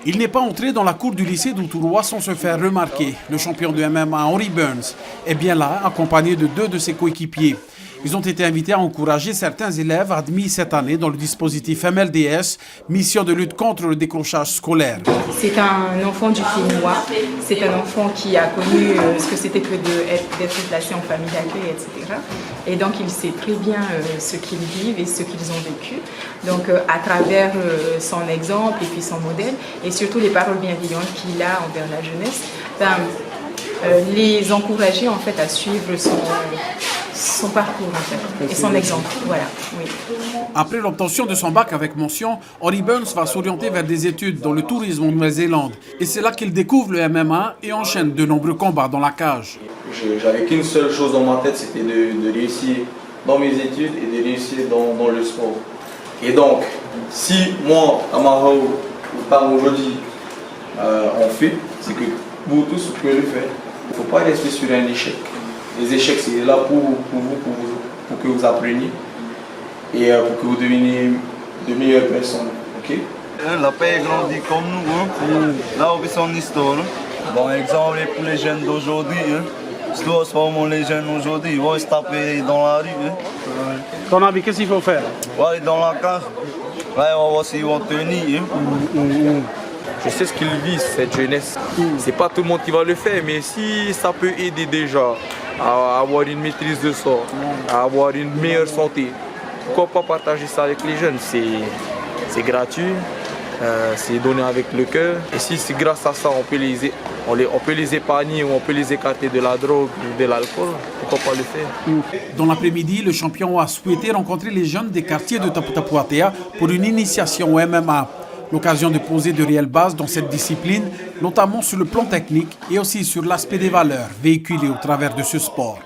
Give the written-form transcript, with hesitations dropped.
Il n'est pas entré dans la cour du lycée d'Outtouroua sans se faire remarquer. Le champion de MMA, Henry Burns, est bien là, accompagné de deux de ses coéquipiers. Ils ont été invités à encourager certains élèves admis cette année dans le dispositif MLDS, mission de lutte contre le décrochage scolaire. C'est un enfant du Quinois, c'est un enfant qui a connu ce que c'était que d'être placé en famille d'accueil, etc. Et donc il sait très bien ce qu'ils vivent et ce qu'ils ont vécu. Donc à travers son exemple et puis son modèle, et surtout les paroles bienveillantes qu'il a envers la jeunesse, les encourager en fait à suivre son parcours en fait, et son exemple. Voilà, oui. Après l'obtention de son bac avec mention, Henry Burns va s'orienter vers des études dans le tourisme en Nouvelle-Zélande. Et c'est là qu'il découvre le MMA et enchaîne de nombreux combats dans la cage. J'avais qu'une seule chose dans ma tête, c'était de réussir dans mes études et de réussir dans le sport. Et donc, si moi, Amara ou par aujourd'hui, on fait, c'est que vous tous, vous pouvez le faire. Il ne faut pas rester sur un échec. Les échecs, c'est là pour que vous appreniez et pour que vous deveniez de meilleures personnes. Okay? La paix grandit comme nous, hein. Là où son histoire. Bon exemple pour les jeunes d'aujourd'hui. Hein. Vraiment les jeunes aujourd'hui, ils vont se taper dans la rue. Hein. Ton avis, qu'est-ce qu'il faut faire? Ouais, dans la cage. Ouais, on va voir s'ils vont tenir. Hein. Je sais ce qu'ils vivent, cette jeunesse. C'est pas tout le monde qui va le faire, mais si ça peut aider déjà à avoir une maîtrise de soi, à avoir une meilleure santé, pourquoi pas partager ça avec les jeunes? C'est gratuit, c'est donné avec le cœur. Et si c'est grâce à ça, on peut les épargner ou on peut les écarter de la drogue ou de l'alcool, pourquoi pas le faire? Dans l'après-midi, le champion a souhaité rencontrer les jeunes des quartiers de Taputapuatea pour une initiation au MMA. L'occasion de poser de réelles bases dans cette discipline, notamment sur le plan technique et aussi sur l'aspect des valeurs véhiculées au travers de ce sport.